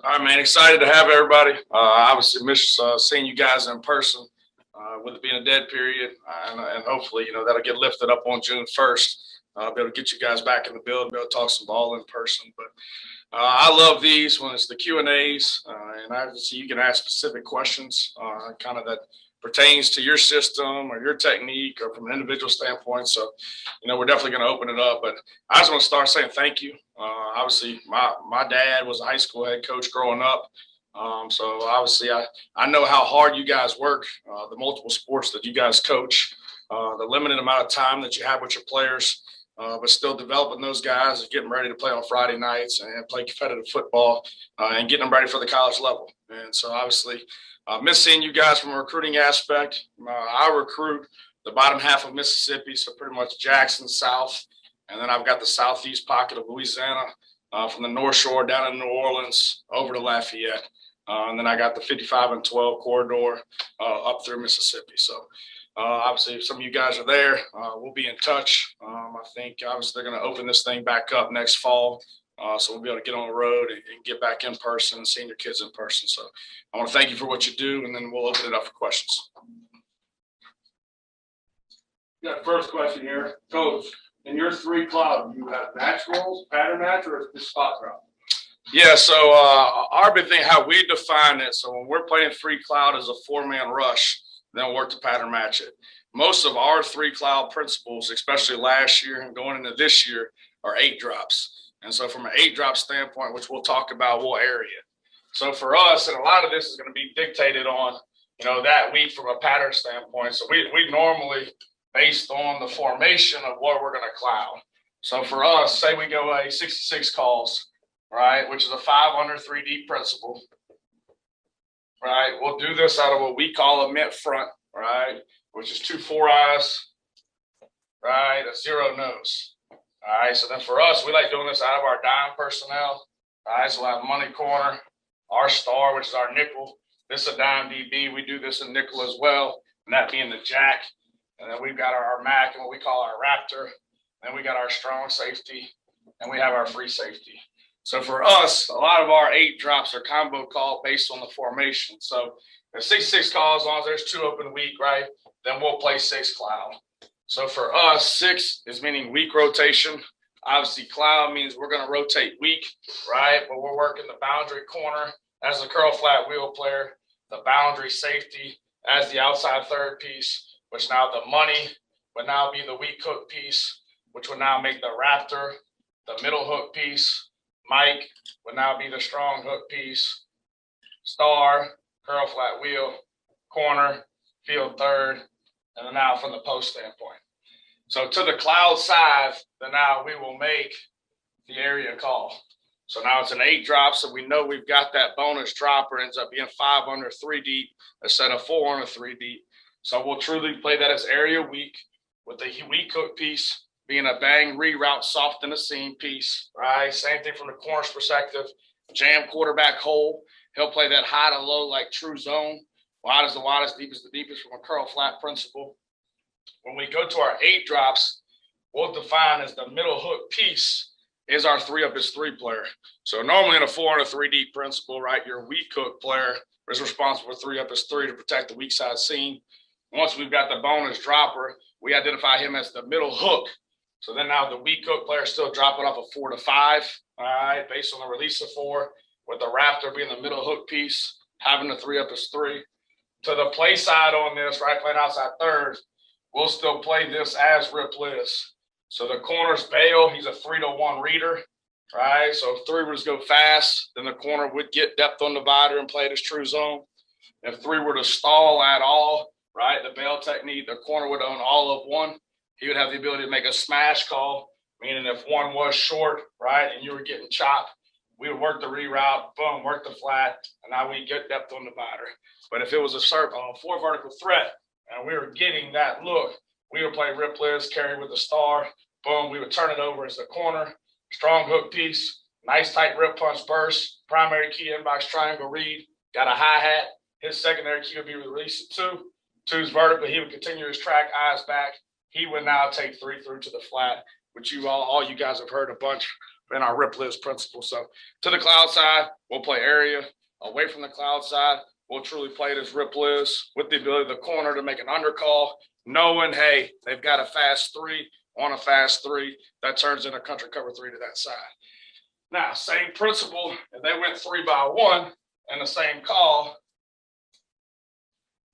All right, man. Excited to have everybody. Obviously, miss seeing you guys in person with it being a dead period. And hopefully, that'll get lifted up on June 1st. Be able to get you guys back in the building, be able to talk some ball in person. But I love these when it's the Q&As, and obviously you can ask specific questions kind of that pertains to your system or your technique or from an individual standpoint. So, we're definitely going to open it up. But I just want to start saying thank you. Obviously, my dad was a high school head coach growing up. So obviously, I know how hard you guys work, the multiple sports that you guys coach, the limited amount of time that you have with your players, but still developing those guys and getting ready to play on Friday nights and play competitive football and getting them ready for the college level. And so obviously, miss seeing you guys from a recruiting aspect. I recruit the bottom half of Mississippi, so pretty much Jackson South. And then I've got the southeast pocket of Louisiana from the North Shore down in New Orleans over to Lafayette. And then I got the 55 and 12 corridor up through Mississippi. So obviously, if some of you guys are there, we'll be in touch. I think obviously they're going to open this thing back up next fall. So we'll be able to get on the road and get back in person and seeing your kids in person. So I want to thank you for what you do, and then we'll open it up for questions. Got the first question here. Coach, in your three cloud, you have match rolls, pattern match, or just spot drop? Yeah, so our big thing, how we define it, so when we're playing three cloud as a four-man rush, then we'll work to pattern match it. Most of our three cloud principles, especially last year and going into this year, are 8 drops. And so from an 8 drop standpoint, which we'll talk about, we'll area it. So for us, and a lot of this is going to be dictated on, that week from a pattern standpoint. So we normally, based on the formation of what we're going to cloud. So for us, say we go a 66 calls, right, which is a 5 under 3 deep principle, right? We'll do this out of what we call a mint front, right, which is 2 4 eyes, right, a 0 nose. All right, so then for us, we like doing this out of our dime personnel. All right, so we'll have money corner, our star, which is our nickel. This is a dime DB. We do this in nickel as well, and that being the jack. And then we've got our Mac and what we call our Raptor. Then we got our strong safety, and we have our free safety. So for us, a lot of our 8 drops are combo call based on the formation. So there's 66 calls, as long as there's 2 open week, right? Then we'll play 6 cloud. So for us, 6 is meaning week rotation. Obviously, cloud means we're going to rotate week, right? But we're working the boundary corner as the curl flat wheel player, the boundary safety as the outside third piece, which now the money would now be the weak hook piece, which would now make the Raptor the middle hook piece. Mike would now be the strong hook piece. Star, curl flat wheel, corner, field third, and then now from the post standpoint. So to the cloud side, then now we will make the area call. So now it's an 8 drop, so we know we've got that bonus dropper. Ends up being 5 under 3 deep instead of 4 under 3 deep. So we'll truly play that as area weak with the weak hook piece being a bang reroute soft in the seam piece, right? Same thing from the corner's perspective. Jam quarterback hole. He'll play that high to low like true zone. Wide is the widest, deep is the deepest from a curl flat principle. When we go to our 8 drops, we'll define as the middle hook piece is our 3 up is 3 player. So normally in a 4 and a 3 deep principle, right, your weak hook player is responsible for 3 up is 3 to protect the weak side seam. Once we've got the bonus dropper, we identify him as the middle hook. So then now the weak hook player still dropping off a 4 to 5, all right, based on the release of 4, with the Raptor being the middle hook piece, having the 3 up is 3. To the play side on this, right, playing outside third, we'll still play this as Rip Liz. So the corner's bail, he's a 3 to 1 reader, right? So if 3 were to go fast, then the corner would get depth on divider and play this true zone. If 3 were to stall at all, right, the bail technique, the corner would own all of 1. He would have the ability to make a smash call, meaning if 1 was short, right, and you were getting chopped, we would work the reroute, boom, work the flat, and now we get depth on divider. But if it was a 4 vertical threat and we were getting that look, we would play Rip Liz, carry with the star, boom, we would turn it over as the corner, strong hook piece, nice tight rip punch burst, primary key inbox triangle read, got a hi-hat, his secondary key would be released at 2. 2's vertical, he would continue his track, eyes back. He would now take 3 through to the flat, which you all you guys have heard a bunch in our rip liz principle. So to the cloud side, we'll play area. Away from the cloud side, we'll truly play this rip liz with the ability of the corner to make an undercall, knowing, hey, they've got a fast 3 on a fast 3 that turns into country cover 3 to that side. Now, same principle, if they went 3 by 1 and the same call,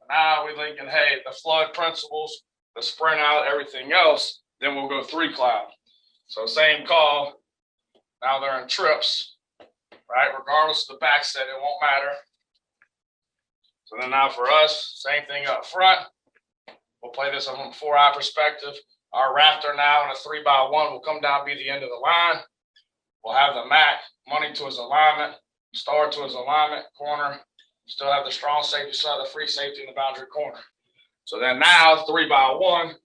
now we're thinking, hey, the flood principles, the sprint out, everything else, then we'll go 3 cloud. So same call, now they're in trips, right? Regardless of the back set, it won't matter. So then now for us, same thing up front. We'll play this from a 4-eye perspective. Our raptor now in a 3 by 1 will come down, be the end of the line. We'll have the Mac, money to his alignment, star to his alignment, corner. Still have the strong safety, still have the free safety in the boundary corner. So then now 3 by 1.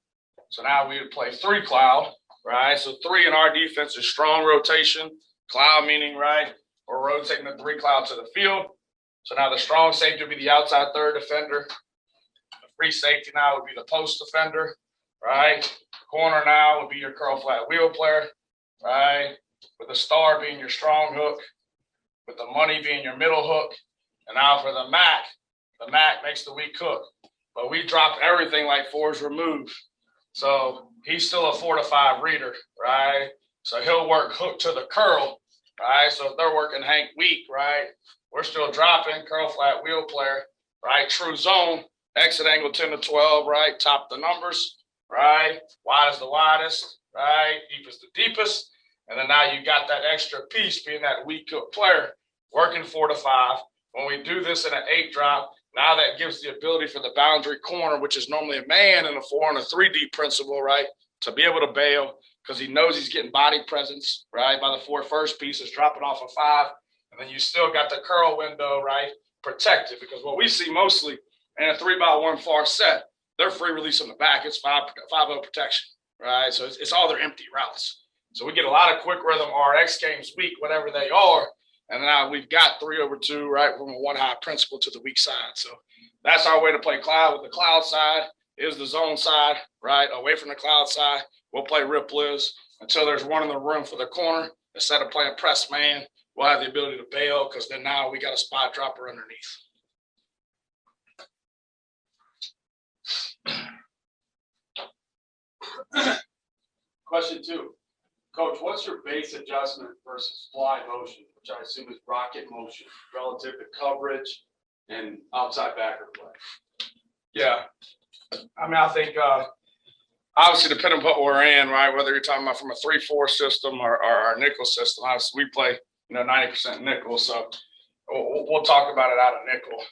So now we would play 3 cloud, right? So 3 in our defense is strong rotation. Cloud meaning, right, we're rotating the 3 cloud to the field. So now the strong safety would be the outside third defender. The free safety now would be the post defender, right? Corner now would be your curl flat wheel player, right? With the star being your strong hook, with the money being your middle hook. And now for the Mac makes the weak hook. But we drop everything like 4s removed. So he's still a 4 to 5 reader, right? So he'll work hook to the curl, right? So if they're working Hank weak, right? We're still dropping curl flat wheel player, right? True zone, exit angle 10 to 12, right? Top the numbers, right? Wide is the widest, right? Deep is the deepest. And then now you got that extra piece being that weak hook player working 4 to 5. When we do this in an 8 drop, now that gives the ability for the boundary corner, which is normally a man in a 4 and a 3 deep principle, right, to be able to bail because he knows he's getting body presence, right, by the 4 first piece is dropping off a 5. And then you still got the curl window, right, protected. Because what we see mostly in a 3 by 1 far set, they're free release on the back. It's 5-0 protection, right? So it's all their empty routes. So we get a lot of quick rhythm RX games weak, whatever they are. And now we've got 3/2, right, from a 1 high principle to the weak side. So that's our way to play cloud. With the cloud side is the zone side, right? Away from the cloud side, we'll play rip liz until there's one in the room for the corner. Instead of playing press man, we'll have the ability to bail because then now we got a spot dropper underneath. Question 2. Coach, what's your base adjustment versus fly motion, which I assume is rocket motion, relative to coverage and outside backer play? Yeah. I mean, I think obviously depending on what we're in, right, whether you're talking about from a 3-4 system or our nickel system, obviously we play, 90% nickel. So we'll talk about it out of nickel.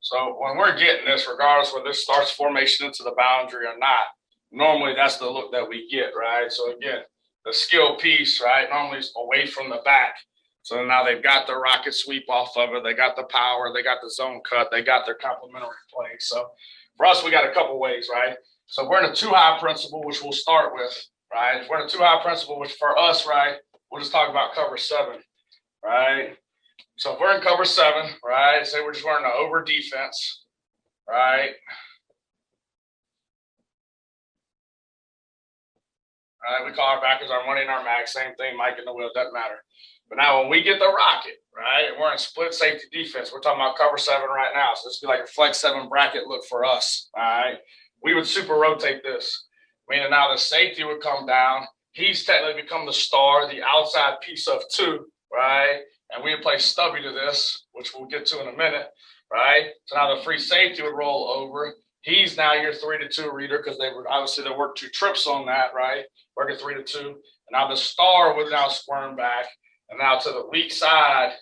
So when we're getting this, regardless whether this starts formation into the boundary or not, normally that's the look that we get, right? So again, the skill piece, right, normally is away from the back. So now they've got the rocket sweep off of it. They got the power. They got the zone cut. They got their complementary play. So for us, we got a couple ways, right? So we're in a 2-high principle, which we'll start with, right? If we're in a 2-high principle, which for us, right, we'll just talk about cover 7, right? So if we're in cover 7, right, say we're just running an over defense, right? We call our backers our money and our max, same thing, Mike and the wheel, doesn't matter. But now when we get the rocket, right, and we're in split safety defense, we're talking about cover 7 right now. So this would be like a flex 7 bracket look for us, all right? We would super rotate this, meaning now the safety would come down. He's technically become the star, the outside piece of 2, right? And we would play stubby to this, which we'll get to in a minute, right? So now the free safety would roll over. He's now your 3-2 reader because they worked 2 trips on that, right? Working 3-2. And now the star would now squirm back. And now to the weak side,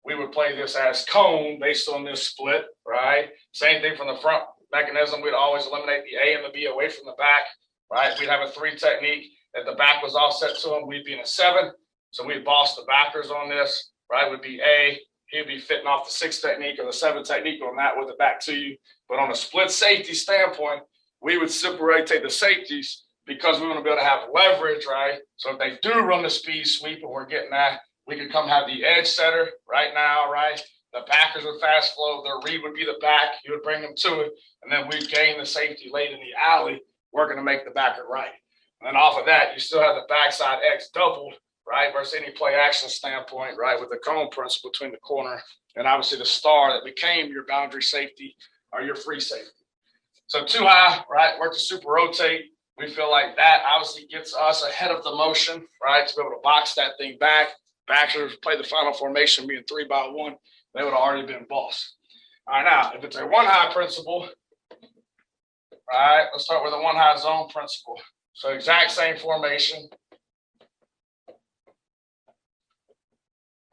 we would play this as cone based on this split, right? Same thing from the front mechanism. We'd always eliminate the A and the B away from the back, right? We'd have a 3 technique. If the back was offset to him, we'd be in a 7. So we'd boss the backers on this, right? Would be A. He'd be fitting off the 6 technique or the 7 technique on that with the back to you. But on a split safety standpoint, we would separate the safeties because we want to be able to have leverage, right? So if they do run the speed sweep and we're getting that, we could come have the edge setter right now, right? The backers would fast flow. Their read would be the back. You would bring them to it. And then we'd gain the safety late in the alley, working to make the backer right. And off of that, you still have the backside X doubled, right? Versus any play action standpoint, right? With the cone principle between the corner and obviously the star that became your boundary safety or your free safety. So too high, right? Work the super rotate. We feel like that obviously gets us ahead of the motion, right? To be able to box that thing back. Backers play the final formation being 3-by-1. They would have already been boss. All right, now, if it's a one high principle, right, let's start with a one high zone principle. So exact same formation.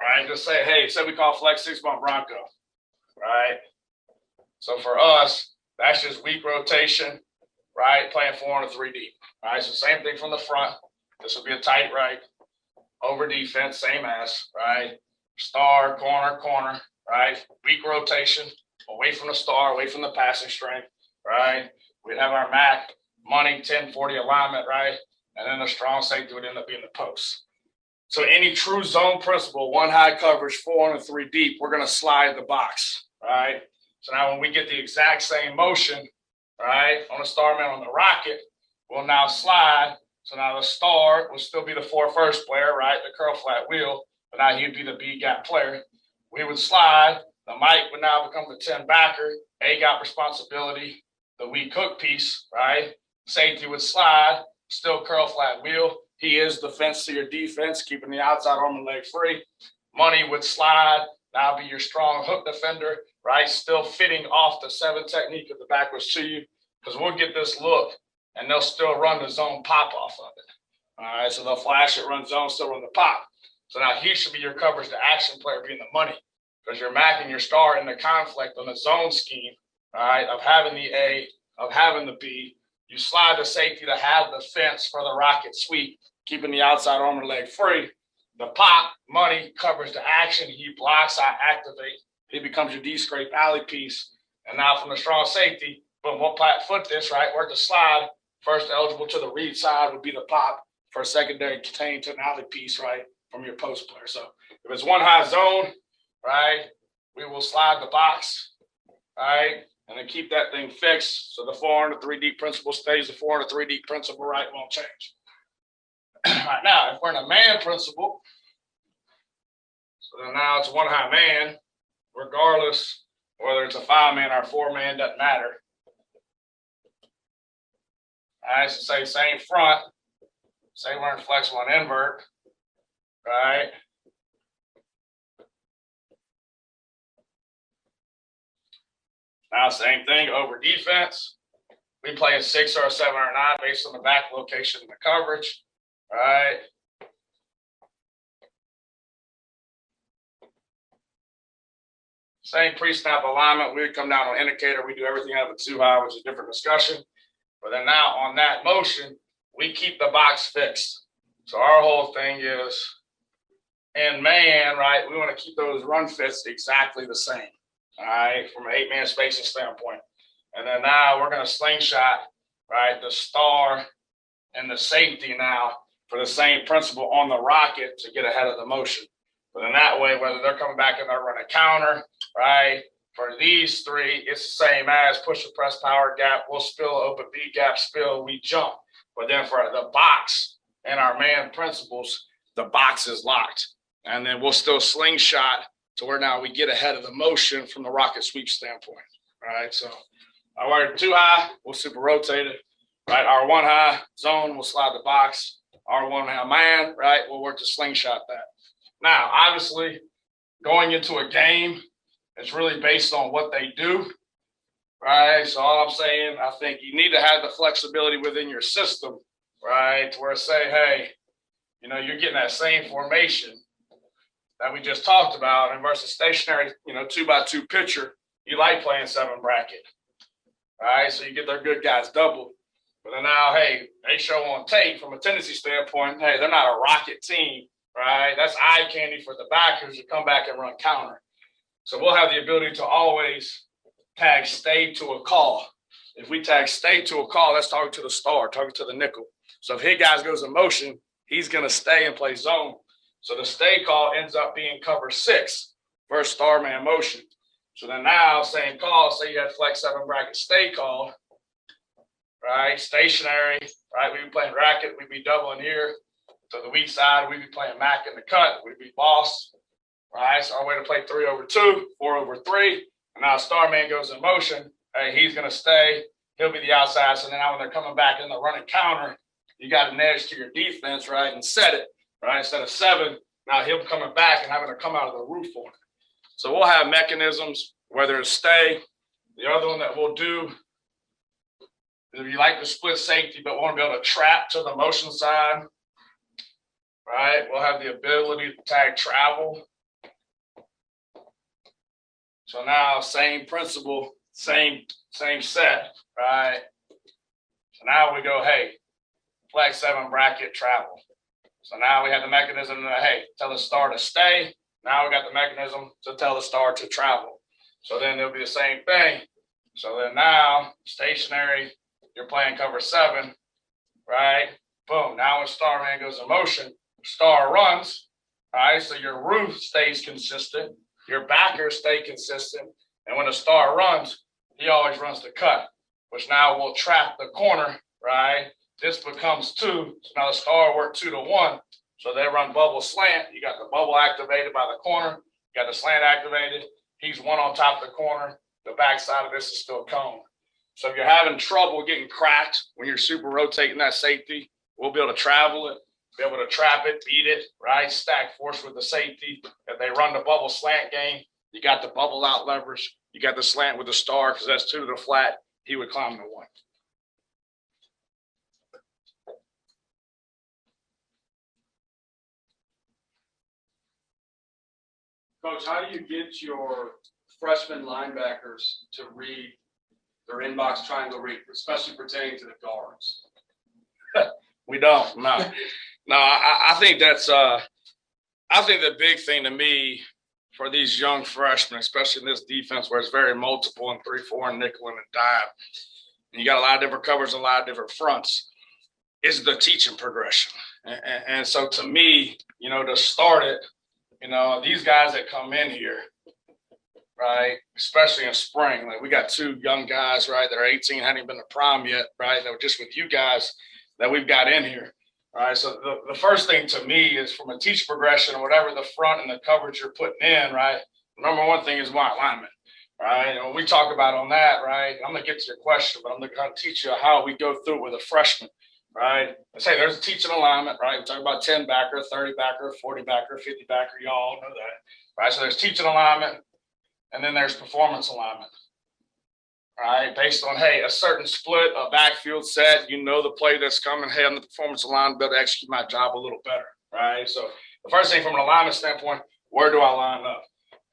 Right, just say, hey, say we call flex 6-bump Bronco, right? So for us, that's just weak rotation, right? Playing 4 on a 3 deep, right? So same thing from the front. This will be a tight right, over defense, same as, right? Star, corner, right? Weak rotation, away from the star, away from the passing strength, right? We'd have our MAC, money, 10-40 alignment, right? And then the strong safety would end up being the post. So any true zone principle, one high coverage, 4 on a 3 deep, we're going to slide the box, right? So now when we get the exact same motion, right, on the star man on the rocket, we'll now slide. So now the star will still be the 4 first player, right, the curl flat wheel, but now he'd be the B gap player. We would slide. The Mike would now become the 10 backer, A gap responsibility, the weak hook piece, right? Safety would slide, still curl flat wheel. He is defense to your defense, keeping the outside arm and leg free. Money would slide. Now be your strong hook defender, right? Still fitting off the 7 technique of the backwards to you, because we'll get this look and they'll still run the zone pop off of it. All right, so they'll flash it, run zone, still run the pop. So now he should be your coverage to action player being the money, because you're macking your star in the conflict on the zone scheme, all right, of having the A, of having the B. You slide the safety to have the fence for the rocket sweep, keeping the outside arm and leg free. The pop, money, covers the action. He blocks, I activate. He becomes your D-scrape alley piece. And now from the strong safety, boom, we'll flat foot this, right? Work the slide. First eligible to the read side would be the pop for a secondary contained to an alley piece, right, from your post player. So if it's one high zone, right, we will slide the box, right, and then keep that thing fixed. So the 4 on the 3 deep principle stays the 4 on the 3 deep principle, right, won't change. Right now, if we're in a man principle, so then now it's one high man, regardless whether it's a 5-man or a 4-man, doesn't matter. All right, so say same front, say we're in flex 1 invert, right? Now same thing over defense. We play a 6 or a 7 or a 9 based on the back location and the coverage. Right. Same pre-snap alignment. We would come down on indicator. We do everything out of the 2 high, which is a different discussion. But then now on that motion, we keep the box fixed. So our whole thing is, in man, right, we want to keep those run fits exactly the same. All right, from an 8-man spacing standpoint. And then now we're going to slingshot, right, the star and the safety now for the same principle on the rocket to get ahead of the motion. But in that way, whether they're coming back and they're running a counter, right? For these 3, it's the same as push and press power gap. We'll spill open B gap spill, we jump. But then for the box and our man principles, the box is locked. And then we'll still slingshot to where now we get ahead of the motion from the rocket sweep standpoint, right? So our 2 high, we'll super rotate it, right? Our 1 high zone, we'll slide the box. Our 1 high man, right? We'll work to slingshot that. Now, obviously, going into a game, it's really based on what they do, right? So all I'm saying, I think you need to have the flexibility within your system, right? To where say, hey, you know, you're getting that same formation that we just talked about, and versus stationary, you know, 2-by-2 pitcher, you like playing 7 bracket, right? So you get their good guys doubled. But then now, hey, they show on tape from a tendency standpoint, hey, they're not a rocket team, right? That's eye candy for the backers to come back and run counter. So we'll have the ability to always tag stay to a call. If we tag stay to a call, that's talking to the star, talking to the nickel. So if his guys goes in motion, he's going to stay and play zone. So the stay call ends up being cover 6 versus star man motion. So then now, same call, say you had flex 7 bracket stay call, right? Stationary, right? We'd be playing racket, we'd be doubling here. To the weak side, we'd be playing Mac in the cut, we'd be boss, right? So our way to play 3 over 2, 4 over 3. And now star man goes in motion. Hey, he's going to stay. He'll be the outside. So now when they're coming back in the running counter, you got an edge to your defense, right? And set it, right? Instead of 7, now he'll be coming back and having to come out of the roof on it. So we'll have mechanisms, whether it's stay. The other one that we'll do, if you like to split safety, but want to be able to trap to the motion side, right? We'll have the ability to tag travel. So now same principle, same set, right? So now we go, hey, flag 7 bracket travel. So now we have the mechanism that, hey, tell the star to stay. Now we got the mechanism to tell the star to travel. So then it'll be the same thing. So then now stationary, you're playing cover 7, right? Boom. Now when star man goes in motion, star runs, right? So your roof stays consistent. Your backers stay consistent. And when the star runs, he always runs the cut, which now will trap the corner, right? This becomes 2. So now the star work 2 to 1. So they run bubble slant. You got the bubble activated by the corner. You got the slant activated. He's 1 on top of the corner. The backside of this is still cone. So if you're having trouble getting cracked when you're super rotating that safety, we'll be able to travel it, be able to trap it, beat it, right? Stack force with the safety. If they run the bubble slant game, you got the bubble out levers. You got the slant with the star because that's 2 to the flat. He would climb to 1. Coach, how do you get your freshman linebackers to read their inbox triangle read, especially pertaining to the guards? We don't. No. I think that's I think the big thing to me for these young freshmen, especially in this defense where it's very multiple and 3-4 and nickel and dime, and you got a lot of different covers and a lot of different fronts, is the teaching progression. And so to me, to start it, these guys that come in here, right, especially in spring, like we got 2 young guys, right, that are 18, hadn't even been to prom yet, right, that were just with you guys that we've got in here. All right, so the first thing to me is from a teach progression or whatever the front and the coverage you're putting in, right? The number one thing is my alignment, right? And when we talk about on that, right, I'm going to get to your question, but I'm going to kind of teach you how we go through it with a freshman, right? Let's say there's a teaching alignment, right? We talk about 10 backer, 30 backer, 40 backer, 50 backer. You all know that, right? So there's teaching alignment, and then there's performance alignment. Right, based on, hey, a certain split, a backfield set, the play that's coming, hey, I'm the performance line, be able to execute my job a little better, right? So the first thing from an alignment standpoint, where do I line up?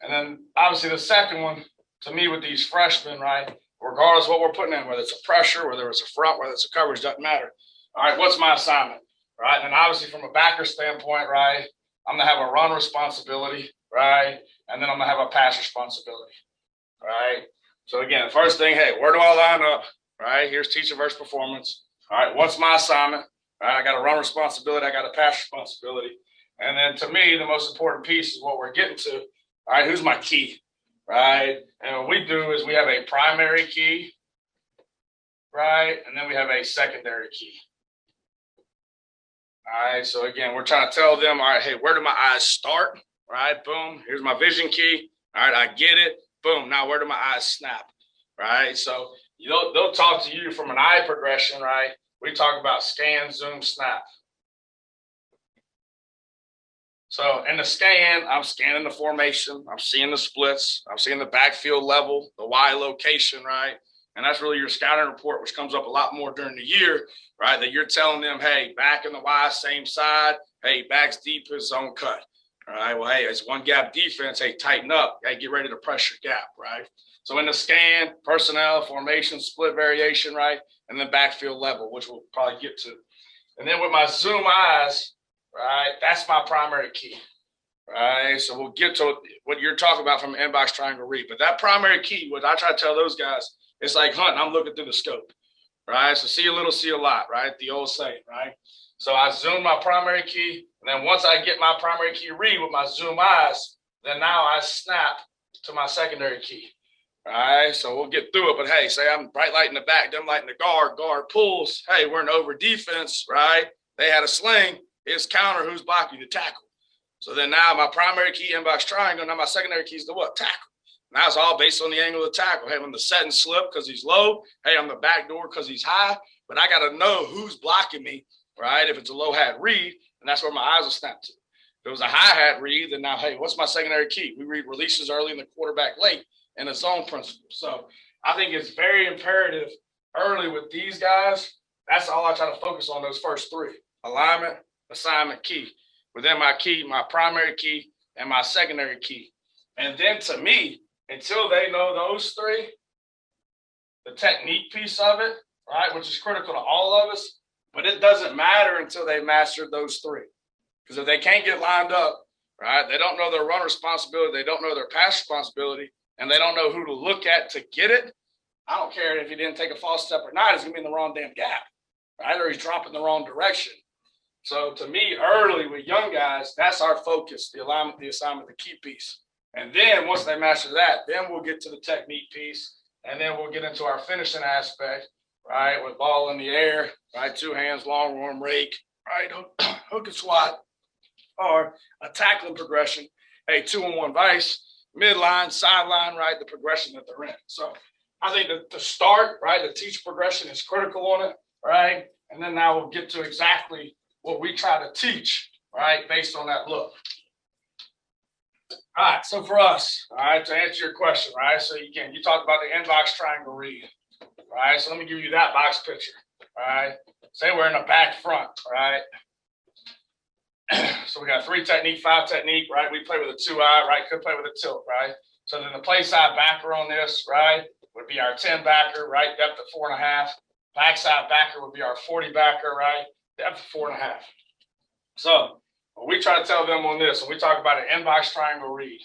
And then obviously the second one, to me with these freshmen, right, regardless of what we're putting in, whether it's a pressure, whether it's a front, whether it's a coverage, doesn't matter. All right, what's my assignment, right? And then obviously from a backer standpoint, right, I'm going to have a run responsibility, right? And then I'm going to have a pass responsibility, right? So again, the first thing, hey, where do I line up? Right, here's teacher versus performance. All right, what's my assignment? All right, I got a run responsibility, I got a pass responsibility. And then to me, the most important piece is what we're getting to. All right, who's my key? Right? And what we do is we have a primary key, right? And then we have a secondary key. All right, so again, we're trying to tell them, all right, hey, where do my eyes start? Right, boom, here's my vision key. All right, I get it. Boom, now where do my eyes snap, right? So they'll talk to you from an eye progression, right? We talk about scan, zoom, snap. So in the scan, I'm scanning the formation. I'm seeing the splits. I'm seeing the backfield level, the Y location, right? And that's really your scouting report, which comes up a lot more during the year, right? That you're telling them, hey, back in the Y, same side. Hey, back's deep is zone cut. All right, well, hey, it's one gap defense. Hey, tighten up. Hey, get ready to pressure gap, right? So in the scan, personnel, formation, split variation, right? And then backfield level, which we'll probably get to. And then with my zoom eyes, right, that's my primary key, right? So we'll get to what you're talking about from an inbox triangle read. But that primary key, what I try to tell those guys, it's like hunting. I'm looking through the scope, right? So see a little, see a lot, right? The old saying, right? So I zoom my primary key. And then once I get my primary key read with my zoom eyes, then now I snap to my secondary key. All right, so we'll get through it. But hey, say I'm bright light in the back, dim light in the guard pulls. Hey, we're in over defense, right? They had a sling. It's counter. Who's blocking the tackle? So then now my primary key inbox triangle. Now my secondary key is the what? Tackle. Now it's all based on the angle of the tackle. Hey, I'm the set and slip because he's low. Hey, I'm the back door because he's high. But I got to know who's blocking me, right? If it's a low hat read, and that's where my eyes will snap to. If it was a high hat read, then now, hey, what's my secondary key? We read releases early and the quarterback late and a zone principle. So I think it's very imperative early with these guys. That's all I try to focus on, those first three: alignment, assignment, key. Within my key, my primary key, and my secondary key. And then to me, until they know those three, the technique piece of it, right, which is critical to all of us, but it doesn't matter until they master those three. Because if they can't get lined up, right, they don't know their run responsibility, they don't know their pass responsibility, and they don't know who to look at to get it, I don't care if he didn't take a false step or not, he's going to be in the wrong damn gap, right, or he's dropping the wrong direction. So to me, early with young guys, that's our focus: the alignment, the assignment, the key piece. And then once they master that, then we'll get to the technique piece, and then we'll get into our finishing aspect, right, with ball in the air, right, two hands, long arm rake, right, hook and swat, or a tackling progression. Hey, 2-on-1 vice, midline, sideline, right, the progression that they're in. So I think that the start, right, the teach progression is critical on it, right, and then now we'll get to exactly what we try to teach, right, based on that look. All right, so for us, all right, to answer your question, right, so you talked about the inbox triangle read, right, so let me give you that box picture, all right, say we're in the back front, right, so we got 3 technique, 5 technique, right, we play with a 2-eye, right, could play with a tilt, right, so then the play side backer on this, right, would be our 10 backer, right, depth of 4.5, backside backer would be our 40 backer, right, depth of 4.5. So what we try to tell them on this, when we talk about an inbox triangle read,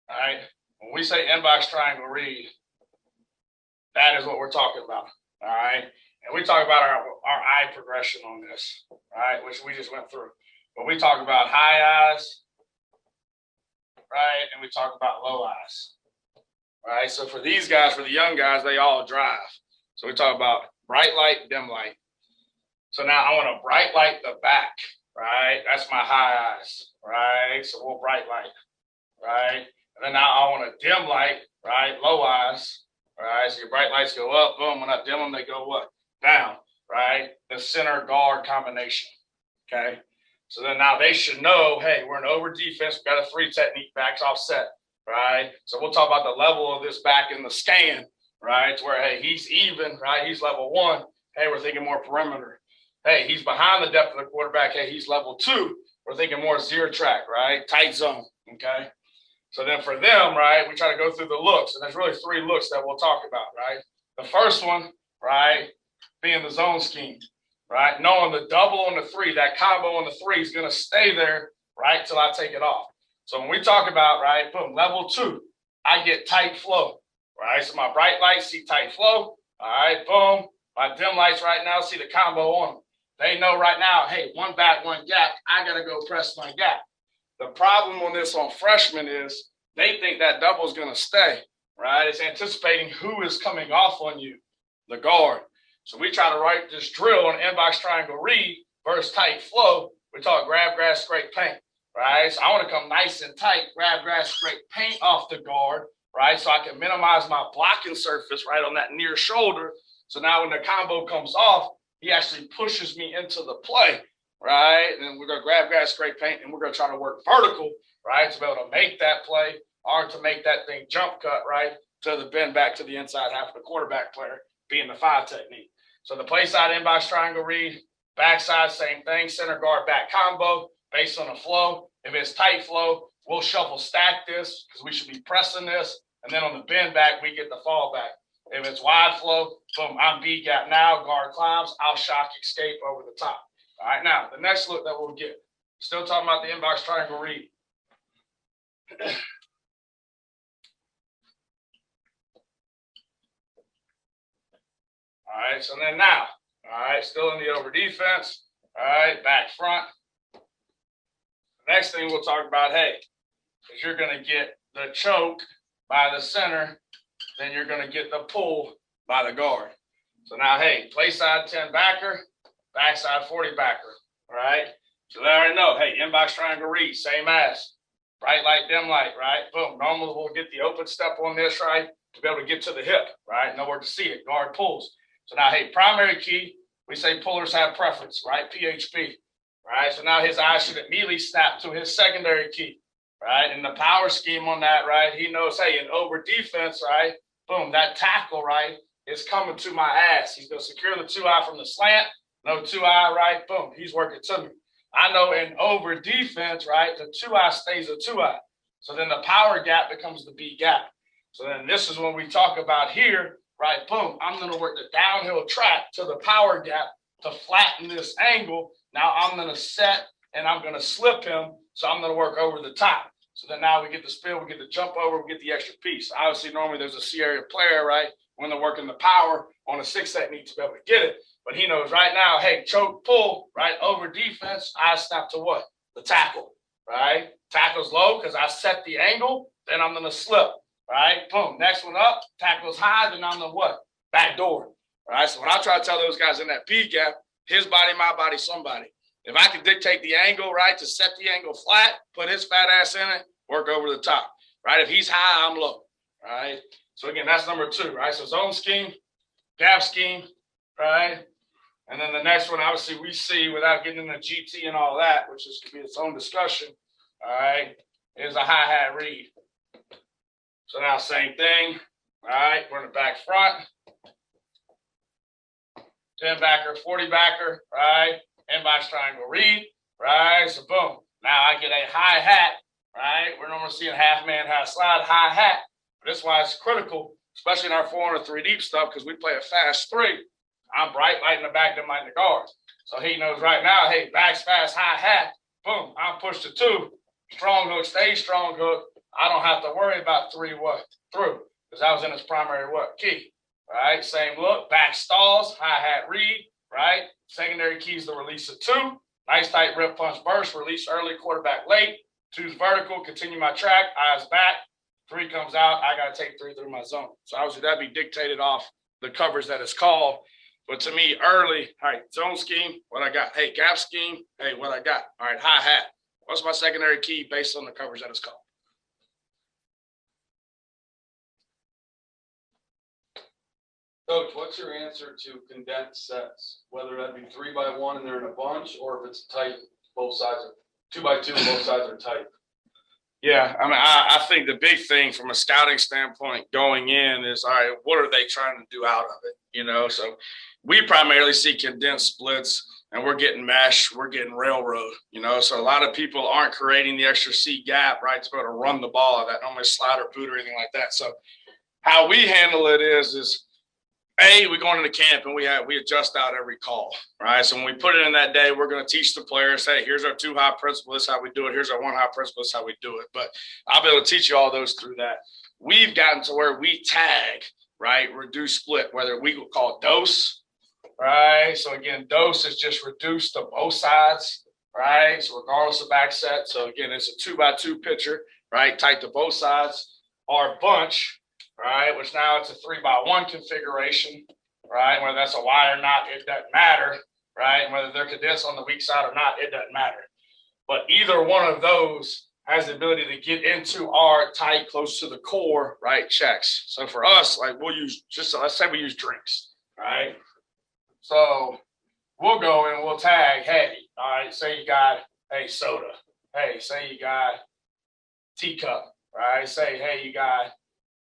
all right, when we say inbox triangle read, that is what we're talking about, all right? And we talk about our eye progression on this, right, which we just went through. But we talk about high eyes, right, and we talk about low eyes, right? So for these guys, for the young guys, they all drive. So we talk about bright light, dim light. So now I want to bright light the back, right? That's my high eyes, right? So we'll bright light, right? And then now I want to dim light, right? Low eyes, right? So your bright lights go up, boom. When I dim them, they go what? Down, right? The center guard combination, okay? So then now they should know, hey, we're in over defense. We've got a 3 technique, backs offset, right? So we'll talk about the level of this back in the scan, right? To where, hey, he's even, right? He's level 1. Hey, we're thinking more perimeter. Hey, he's behind the depth of the quarterback. Hey, he's level 2. We're thinking more zero track, right? Tight zone, okay? So then for them, right, we try to go through the looks. And there's really 3 looks that we'll talk about, right? The first one, right, being the zone scheme, right? Knowing the double on the 3, that combo on the 3 is going to stay there, right, till I take it off. So when we talk about, right, boom, level 2, I get tight flow, right? So my bright lights see tight flow. All right, boom. My dim lights right now see the combo on them. They know right now, hey, 1 back, 1 gap. I got to go press my gap. The problem on this on freshmen is they think that double is going to stay, right? It's anticipating who is coming off on you, the guard. So we try to write this drill on inbox triangle read versus tight flow. We talk grab, grass, scrape, paint, right? So I want to come nice and tight, grab, grass, scrape, paint off the guard, right? So I can minimize my blocking surface right on that near shoulder. So now when the combo comes off, he actually pushes me into the play, right? And we're going to grab, grass, scrape, paint, and we're going to try to work vertical, right, to be able to make that play or to make that thing jump cut, right, to the bend back to the inside half of the quarterback player, being the 5 technique. So the play side inbox triangle read, backside, same thing, center guard back combo based on the flow. If it's tight flow, we'll shuffle stack this because we should be pressing this. And then on the bend back, we get the fall back. If it's wide flow, boom, I'm B gap now, guard climbs, I'll shock escape over the top. All right, now the next look that we'll get, still talking about the inbox triangle read. All right, so then now, all right, still in the over defense, all right, back front. The next thing we'll talk about, hey, because you're going to get the choke by the center, then you're going to get the pull by the guard. So now, hey, play side 10 backer, backside 40 backer, all right? So they already know, hey, inbox triangle read, same as, bright light, dim light, right? Boom, normally we'll get the open step on this, right, to be able to get to the hip, right? Nowhere to see it, guard pulls. So now, hey, primary key, we say pullers have preference, right? PHP, right? So now his eyes should immediately snap to his secondary key, right? And the power scheme on that, right? He knows, hey, in over defense, right? Boom, that tackle, right, is coming to my ass. He's going to secure the 2-eye from the slant. No 2-eye, right? Boom, he's working to me. I know in over defense, right, the 2-eye stays a 2-eye. So then the power gap becomes the B gap. So then this is when we talk about here, right? Boom, I'm going to work the downhill track to the power gap to flatten this angle. Now I'm going to set and I'm going to slip him. So I'm going to work over the top. So then now we get the spin, we get the jump over, we get the extra piece. Obviously, normally there's a C area player, right? When they're working the power on a 6 technique to be able to get it. But he knows right now, hey, choke, pull, right, over defense, I snap to what? The tackle, right? Tackle's low because I set the angle, then I'm going to slip, right? Boom, next one up, tackle's high, then I'm the what? Back door, right? So when I try to tell those guys in that B gap, his body, my body, somebody. If I can dictate the angle, right, to set the angle flat, put his fat ass in it, work over the top, right? If he's high, I'm low, right? So again, that's number 2, right? So zone scheme, gap scheme, right? And then the next one, obviously, we see without getting into GT and all that, which is to be its own discussion, all right, is a hi-hat read. So now same thing, all right, we're in the back front. 10 backer, 40 backer, right? Inbox triangle read, right? So boom, now I get a hi-hat, right? We're normally seeing half man, half slide, hi-hat. But that's why it's critical, especially in our 403 deep stuff, because we play a fast 3. I'm bright light in the back, dim light in the guards. So he knows right now, hey, back's fast, hi-hat, boom, I'm pushed to 2. Strong hook, stay strong hook. I don't have to worry about 3 what? Through, because that was in his primary what? Key. Right, same look, back stalls, hi-hat read, right? Secondary keys the release of 2. Nice tight rip punch burst, release early, quarterback late. 2's vertical, continue my track, eyes back. 3 comes out, I got to take 3 through my zone. So obviously that'd be dictated off the coverage that is called. But to me, early, all right, zone scheme, what I got. Hey, gap scheme, hey, what I got. All right, hi-hat. What's my secondary key based on the coverage that is called? Coach, what's your answer to condensed sets? Whether that be 3x1 and they're in a bunch, or if it's tight, both sides are 2x2, both sides are tight. Yeah, I mean, I think the big thing from a scouting standpoint going in is, all right, what are they trying to do out of it? You know, so we primarily see condensed splits, and we're getting mesh, we're getting railroad, you know, so a lot of people aren't creating the extra C gap, right, to be able to run the ball of that, normally slide or boot or anything like that. So how we handle it is we go into camp and we adjust out every call, right? So when we put it in that day, we're going to teach the players, hey, here's our 2-high principle, this is how we do it. Here's our 1-high principle, this is how we do it. But I'll be able to teach you all those through that. We've gotten to where we tag, right, reduce split, whether we will call dose, right? So again, dose is just reduced to both sides, right? So regardless of back set. So again, it's a 2x2 pitcher, right, tight to both sides. Our bunch, right, which now it's a 3x1 configuration, right? Whether that's a Y or not, it doesn't matter, right? And whether they're condensed on the weak side or not, it doesn't matter. But either one of those has the ability to get into our tight, close to the core, right, checks. So for us, like we'll use let's say we use drinks, right? So we'll go and we'll tag, hey, all right, say you got, hey, soda. Hey, say you got teacup, right? Say, hey, you got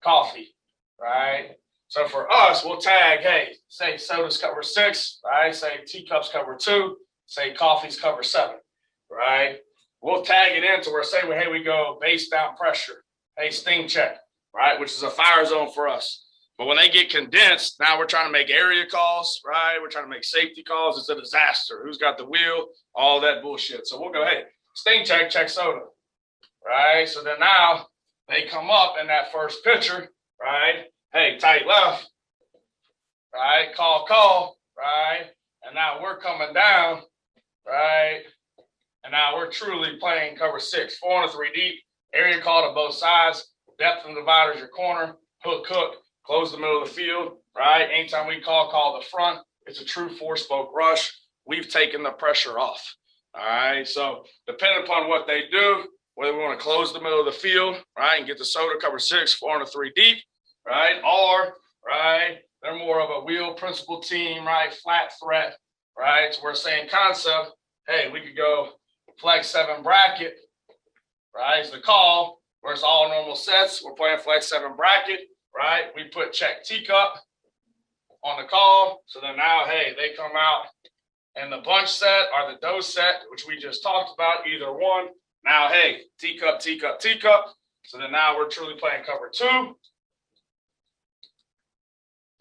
coffee, right? So for us, we'll tag, hey, say sodas cover 6, right? Say teacups cover 2, say coffees cover 7, right? We'll tag it into where say, hey, we go base down pressure, hey, steam check, right? Which is a fire zone for us. But when they get condensed, now we're trying to make area calls, right? We're trying to make safety calls. It's a disaster. Who's got the wheel? All that bullshit. So we'll go, hey, steam check soda, right? So then now they come up in that first pitcher, right? Hey, tight left, right? Call, right? And now we're coming down, right? And now we're truly playing cover 6, 4 on a 3 deep. area call to both sides, depth and dividers your corner, hook, close the middle of the field, right? Anytime we call the front. It's a true four-spoke rush. We've taken the pressure off. All right. So depending upon what they do, whether we want to close the middle of the field, right, and get the soda cover 6, 4 and a 3 deep, right, or right, they're more of a wheel principal team, right, flat threat, right. So we're saying concept. Hey, we could go flex 7 bracket, right? Is the call. Where it's all normal sets. We're playing flex 7 bracket, right? We put check teacup on the call. So then now, hey, they come out and the bunch set or the dose set, which we just talked about, either one. Now, hey, teacup. So then now we're truly playing cover 2.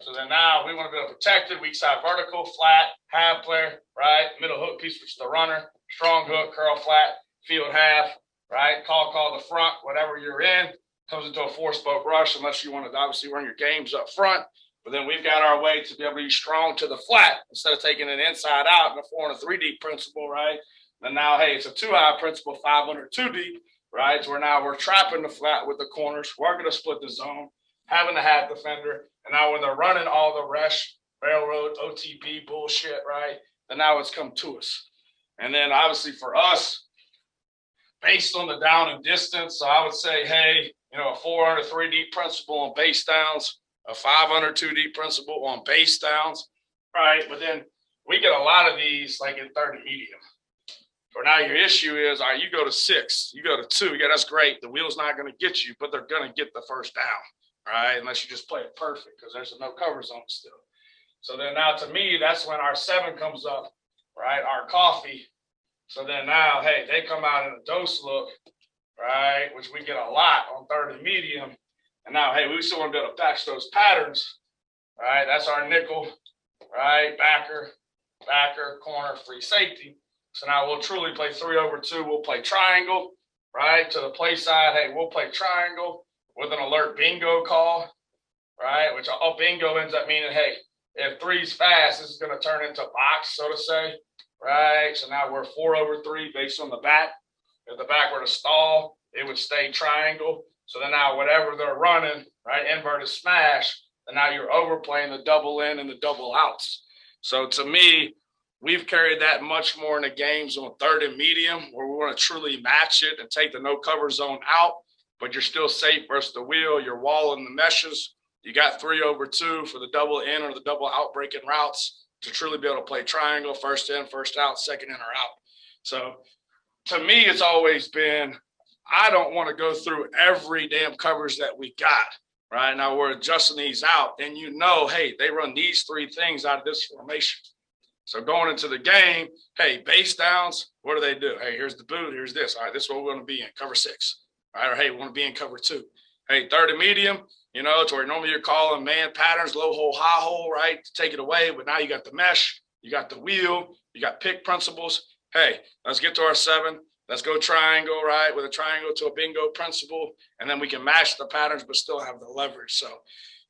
So then now we want to be able to protect it. Weak side vertical, flat, half player, right? Middle hook piece, which is the runner. Strong hook, curl flat, field half, right? Call the front, whatever you're in. Comes into a 4-spoke rush unless you want to obviously run your games up front. But then we've got our way to be able to be strong to the flat instead of taking it inside out in a 4 and a 3 deep principle, right? And now, hey, it's a 2-high principle, 5 under 2 deep, right? So we're trapping the flat with the corners. We're going to split the zone, having the half defender. And now when they're running all the rush, railroad, OTB bullshit, right? Then now it's come to us. And then obviously for us, based on the down and distance, so I would say, hey, a 4 under 3 deep principle on base downs, a 5 under 2 deep principle on base downs, right? But then we get a lot of these like in third and medium. So now your issue is, all right, you go to 6, you go to 2. Yeah, that's great. The wheel's not going to get you, but they're going to get the first down, right? Unless you just play it perfect because there's a no cover zone still. So then now to me, that's when our 7 comes up, right? Our coffee. So then now, hey, they come out in a dose look, right? Which we get a lot on third and medium. And now, hey, we still want to be able to patch those patterns, right? That's our nickel, right? Backer, corner, free safety. So now we'll truly play 3 over 2. We'll play triangle, right? To the play side, hey, we'll play triangle with an alert bingo call, right? Which all bingo ends up meaning, hey, if 3's fast, this is going to turn into box, so to say, right? So now we're 4 over 3 based on the back. If the back were to stall, it would stay triangle. So then now whatever they're running, right, inverted smash, then now you're overplaying the double in and the double outs. So to me, we've carried that much more in the games on third and medium where we want to truly match it and take the no cover zone out, but you're still safe versus the wheel. You're walling the meshes. You got 3 over 2 for the double in or the double out breaking routes to truly be able to play triangle, first in, first out, second in or out. So to me, it's always been, I don't want to go through every damn coverage that we got, right? Now we're adjusting these out and hey, they run these 3 things out of this formation. So going into the game, hey, base downs, what do? Hey, here's the boot, here's this. All right, this is what we want to be in, cover 6. All right, or hey, we want to be in cover 2. Hey, third and medium, it's where normally you're calling man patterns, low hole, high hole, right, to take it away. But now you got the mesh, you got the wheel, you got pick principles. Hey, let's get to our 7. Let's go triangle, right, with a triangle to a bingo principle, and then we can match the patterns but still have the leverage. So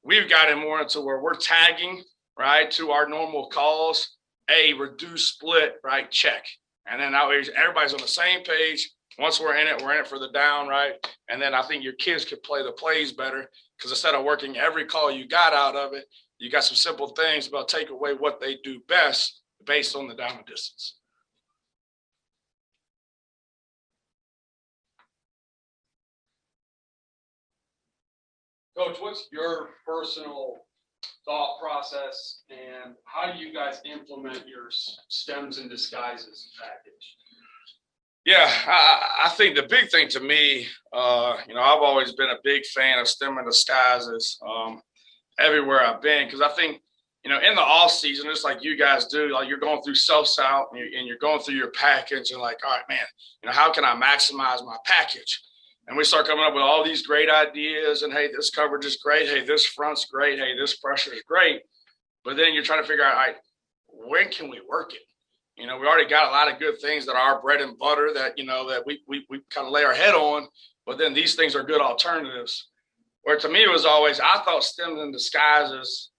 we've gotten more into where we're tagging, right, to our normal calls, a reduced split, right, check. And then now everybody's on the same page. Once we're in it for the down, right? And then I think your kids could play the plays better because instead of working every call you got out of it, you got some simple things about take away what they do best based on the down and distance. Coach, what's your personal thought process and how do you guys implement your stems and disguises package? Yeah, I think the big thing to me, I've always been a big fan of stem and disguises everywhere I've been because I think, in the off season, just like you guys do, like you're going through self-scout and you're going through your package and like, all right, man, how can I maximize my package? And we start coming up with all these great ideas and, hey, this coverage is great. Hey, this front's great. Hey, this pressure is great. But then you're trying to figure out, all right, when can we work it? We already got a lot of good things that are our bread and butter that, that we kind of lay our head on. But then these things are good alternatives. Where to me it was always, I thought stems and disguises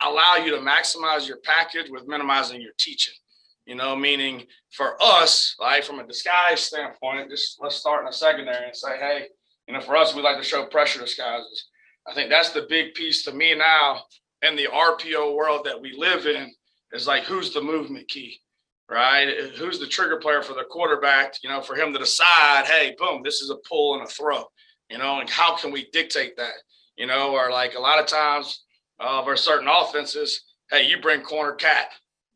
allow you to maximize your package with minimizing your teaching. Meaning for us, like from a disguise standpoint, just let's start in a secondary and say, hey, For us, we like to show pressure disguises. I think that's the big piece to me now in the RPO world that we live in is like, who's the movement key, right? Who's the trigger player for the quarterback, for him to decide, hey, boom, this is a pull and a throw, and how can we dictate that, or like a lot of times for certain offenses, hey, you bring corner cat,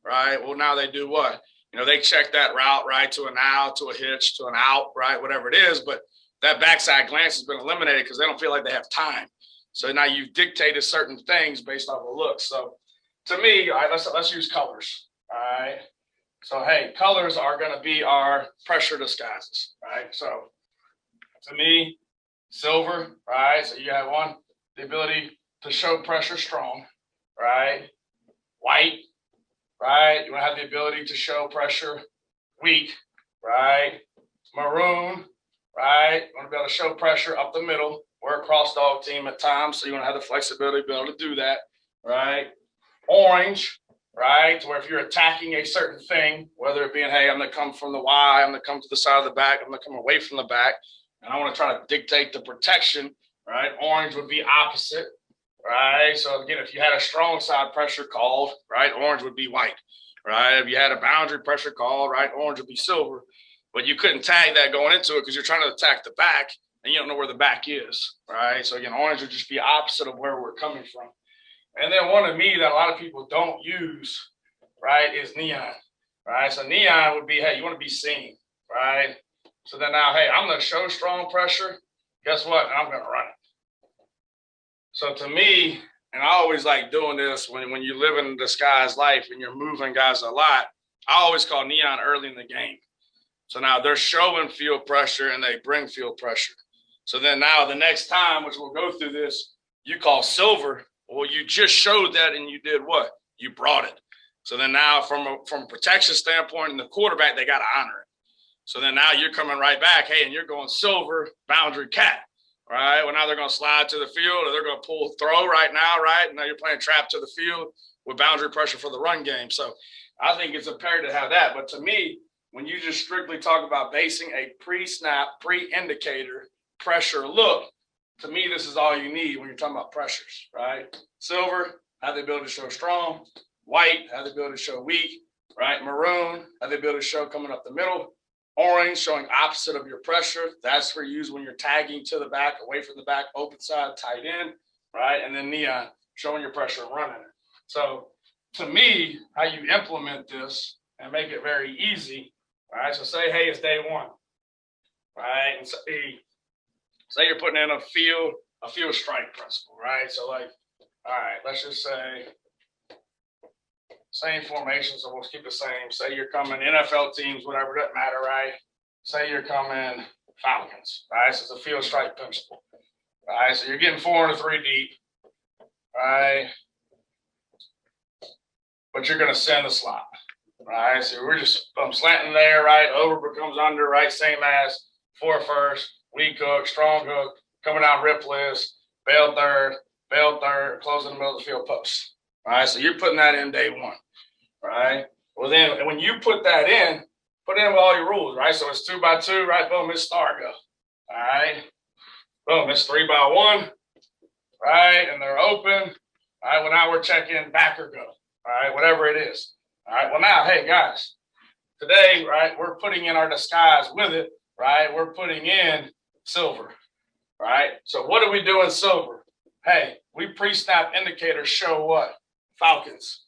right? Well, now they do what? They check that route, right, to an out, to a hitch, to an out, right, whatever it is. But that backside glance has been eliminated because they don't feel like they have time. So now you've dictated certain things based off of looks. So to me, all right, let's use colors, all right? So, hey, colors are going to be our pressure disguises, right? So to me, silver, right? So you have one, the ability to show pressure strong, right? White, right? You want to have the ability to show pressure weak, right? Maroon, right? You want to be able to show pressure up the middle. We're a cross dog team at times, so you want to have the flexibility to be able to do that, right? Orange, right? To where if you're attacking a certain thing, whether it being, hey, I'm going to come from the Y, I'm going to come to the side of the back, I'm going to come away from the back, and I want to try to dictate the protection, right? Orange would be opposite, right? So again, if you had a strong side pressure called, right, orange would be white, right? If you had a boundary pressure called, right, orange would be silver. But you couldn't tag that going into it because you're trying to attack the back and you don't know where the back is, right? So again, orange would just be opposite of where we're coming from. And then one of me that a lot of people don't use, right, is neon, right? So neon would be, hey, you want to be seen, right? So then now, hey, I'm going to show strong pressure. Guess what? I'm going to run it. So to me, and I always like doing this when you live in a disguised life and you're moving guys a lot, I always call neon early in the game. So now they're showing field pressure and they bring field pressure. So then now the next time, which we'll go through this, you call silver. Well, you just showed that and you did what? You brought it. So then now from a protection standpoint and the quarterback, they got to honor it. So then now you're coming right back, hey, and you're going silver, boundary cat, right? Well, now they're going to slide to the field or they're going to pull throw right now, right? And now you're playing trap to the field with boundary pressure for the run game. So I think it's imperative to have that. But to me, when you just strictly talk about basing a pre-snap, pre-indicator pressure look, to me, this is all you need when you're talking about pressures, right? Silver, have the ability to show strong. White, have the ability to show weak, right? Maroon, have the ability to show coming up the middle. Orange, showing opposite of your pressure. That's for use when you're tagging to the back, away from the back, open side, tight end, right? And then neon, showing your pressure and running it. So to me, how you implement this and make it very easy, right? So say, hey, it's day one, right? And say you're putting in a field strike principle, right? So like, all right, let's just say same formation, so we'll keep the same. Say you're coming NFL teams, whatever, doesn't matter, right? Say you're coming Falcons, right? So it's a field strike principle, right? So you're getting 4 and a 3 deep, right? But you're going to send the slot, right? So we're just slanting there, right? Over becomes under, right? Same as 4 first, weak hook, strong hook, coming out rip list, bail third, closing the middle of the field post, right? So you're putting that in day one, right? Well, then when you put that in, put in with all your rules, right? So it's 2 by 2, right? Boom, it's star go, all right? Boom, it's 3 by 1, right? And they're open, all right? Well, now we're checking back or go, all right? Whatever it is, all right? Well, now, hey, guys, today, right, we're putting in our disguise with it, right? We're putting in silver, right? So what do we do in silver? Hey, we pre-snap indicators show what? Falcons.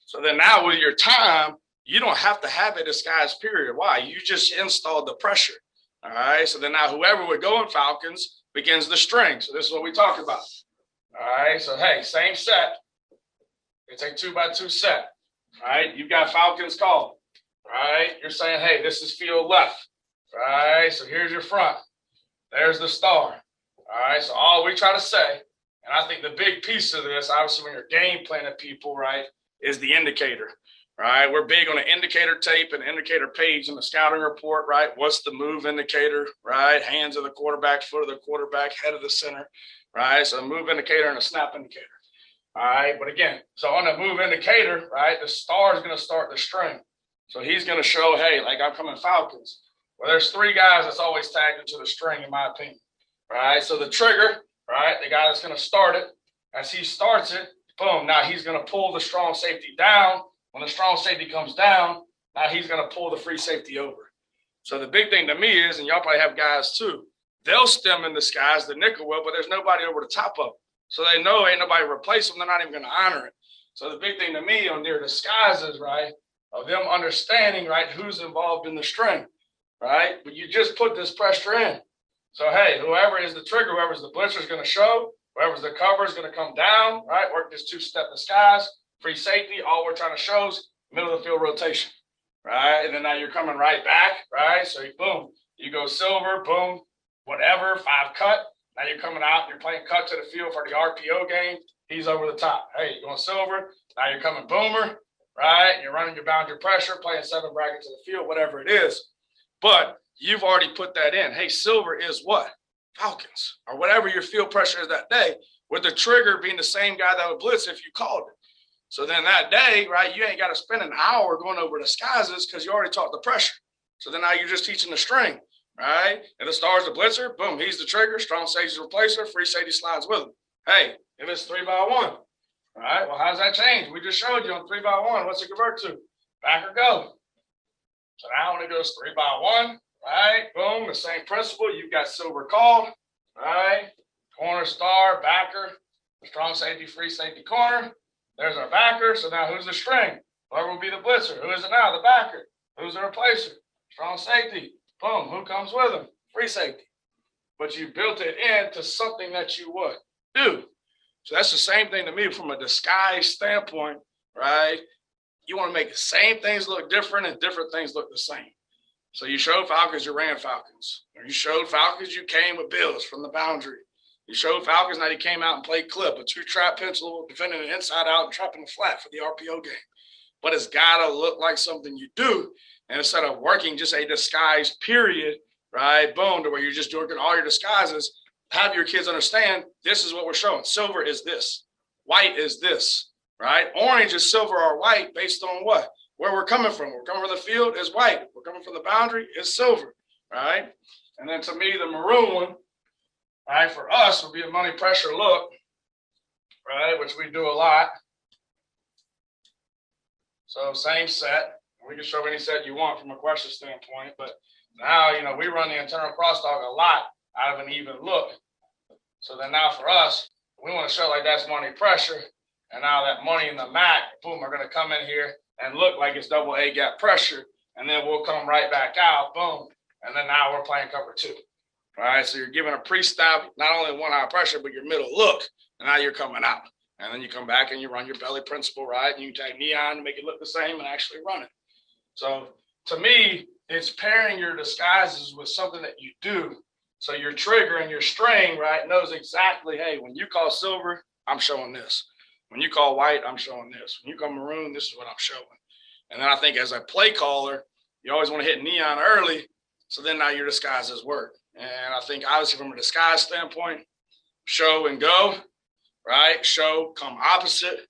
So then now with your time, you don't have to have a disguise period. Why? You just installed the pressure. All right. So then now whoever would go in Falcons begins the string. So this is what we talked about. All right. So hey, same set. It's a 2 by 2 set. All right. You've got Falcons called. Right. You're saying, hey, this is field left. Right. So here's your front. There's the star. All right. So all we try to say, and I think the big piece of this, obviously, when you're game planning people, right, is the indicator. Right. We're big on an indicator tape and indicator page in the scouting report. Right. What's the move indicator? Right. Hands of the quarterback, foot of the quarterback, head of the center. Right. So a move indicator and a snap indicator. All right. But again, so on the move indicator, right, the star is going to start the string. So he's going to show, hey, like I'm coming Falcons. Well, there's 3 guys that's always tagged into the string, in my opinion. right? So the trigger, right, the guy that's going to start it, as he starts it, boom, now he's going to pull the strong safety down. When the strong safety comes down, now he's going to pull the free safety over. So the big thing to me is, and y'all probably have guys too, they'll stem in the skies, the nickel will, but there's nobody over the top of them. So they know ain't nobody replace them. They're not even going to honor it. So the big thing to me on their disguises, right, of them understanding, right, who's involved in the string, right? But you just put this pressure in. So, hey, whoever is the trigger, whoever's the blitzer is going to show, whoever's the cover is going to come down, right? Work this two-step disguise, free safety. All we're trying to show is middle of the field rotation, right? And then now you're coming right back, right? So, boom, you go silver, boom, whatever, 5 cut. Now you're coming out, you're playing cut to the field for the RPO game. He's over the top. Hey, you're going silver. Now you're coming boomer, right? You're running your boundary pressure, playing 7 bracket to the field, whatever it is. But you've already put that in. Hey, silver is what? Falcons, or whatever your field pressure is that day, with the trigger being the same guy that would blitz if you called it. So then that day, right, you ain't got to spend an hour going over disguises because you already taught the pressure. So then now you're just teaching the string, right? If the star's the blitzer, boom, he's the trigger, strong safety's replacer, free safety slides with him. Hey, if it's 3 by 1, all right, well, how does that change? We just showed you on 3 by 1. What's it convert to? Back or go. So now when it goes 3 by 1, right, boom, the same principle. You've got silver called, right, corner, star, backer, strong safety, free safety, corner. There's our backer. So now who's the string? Whoever will be the blitzer. Who is it now? The backer. Who's the replacer? Strong safety. Boom, who comes with him? Free safety. But you built it into something that you would do. So that's the same thing to me from a disguise standpoint, right? You want to make the same things look different and different things look the same. So you showed Falcons, you ran Falcons. Or you showed Falcons, you came with Bills from the boundary. You showed Falcons, now you came out and played clip, a 2-trap pencil, defending the inside out and trapping the flat for the RPO game. But it's got to look like something you do. And instead of working just a disguise period, right, boom, to where you're just doing all your disguises, have your kids understand this is what we're showing. Silver is this. White is this, right? Orange is silver or white based on what? Where we're coming from. We're coming from the field is white. We're coming from the boundary is silver, right? And then to me, the maroon one, right, for us would be a money pressure look, right, which we do a lot. So same set. We can show any set you want from a question standpoint, but now, you know, we run the internal crosstalk a lot out of an even look. So then now for us, we want to show like that's money pressure. And now that money in the MAC, boom, are going to come in here and look like it's double A gap pressure. And then we'll come right back out, boom. And then now we're playing cover 2. All right, so you're giving a pre-stop, not only 1 eye pressure, but your middle look. And now you're coming out. And then you come back and you run your belly principle, right? And you take neon to make it look the same and actually run it. So to me, it's pairing your disguises with something that you do. So your trigger and your string, right, knows exactly, hey, when you call silver, I'm showing this. When you call white, I'm showing this. When you call maroon, this is what I'm showing. And then I think as a play caller, you always want to hit neon early. So then now your disguises work. And I think obviously from a disguise standpoint, show and go, right? Show, come opposite,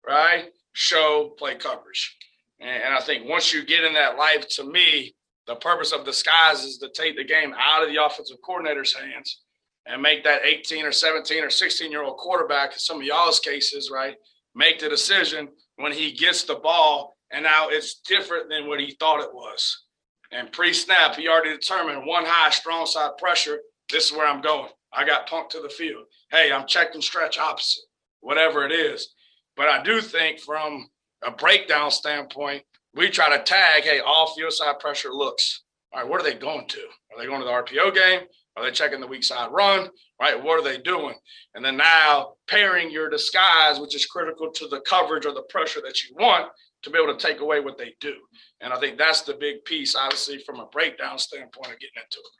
right? Show, play coverage. And I think once you get in that life, to me, the purpose of disguise is to take the game out of the offensive coordinator's hands and make that 18 or 17 or 16-year-old quarterback, in some of y'all's cases, right, make the decision when he gets the ball, and now it's different than what he thought it was. And pre-snap, he already determined 1 high, strong side pressure, this is where I'm going. I got punked to the field. Hey, I'm checked and stretch opposite, whatever it is. But I do think from a breakdown standpoint, we try to tag, hey, all field side pressure looks. All right, what are they going to? Are they going to the RPO game? Are they checking the weak side run? Right, what are they doing? And then now pairing your disguise, which is critical to the coverage or the pressure that you want to be able to take away what they do. And I think that's the big piece, obviously, from a breakdown standpoint of getting into it.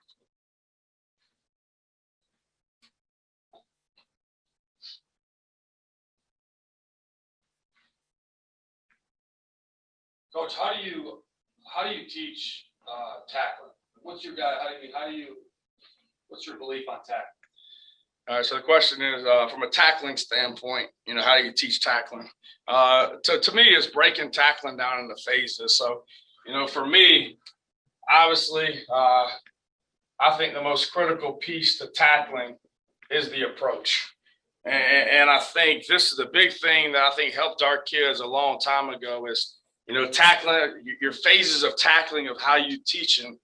Coach, how do you teach tackling? What's your guy? What's your belief on tackling? All right, so the question is, from a tackling standpoint, you know, how do you teach tackling? To me, it's breaking tackling down into phases. So, you know, for me, obviously, I I think the most critical piece to tackling is the approach. And I think this is the big thing that I think helped our kids a long time ago is, tackling your phases of tackling of how you teach and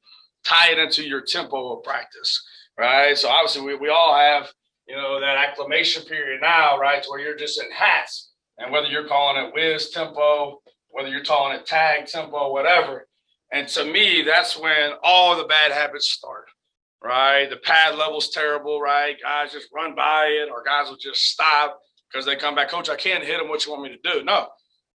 tie it into your tempo of practice, right? So obviously we all have, that acclimation period now, right? To where you're just in hats, and whether you're calling it whiz tempo, whether you're calling it tag tempo, whatever. And to me, that's when all the bad habits start, right? The pad level's terrible, right? Guys just run by it, or guys will just stop because they come back. Coach, I can't hit them. What you want me to do? No.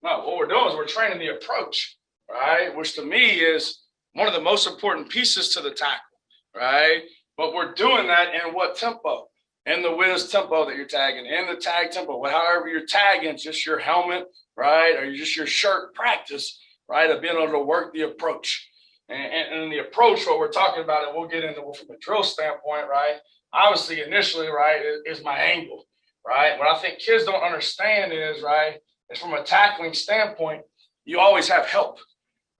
What we're doing is we're training the approach, right? Which to me is one of the most important pieces to the tackle, right? But we're doing that in what tempo? In the whiz tempo that you're tagging, in the tag tempo, however you're tagging, just your helmet, right? Or just your shirt practice, right? Of being able to work the approach. And the approach, what we're talking about, and we'll get into from a drill standpoint, right? Obviously, initially, right, is my angle, right? What I think kids don't understand is, right, is from a tackling standpoint, you always have help,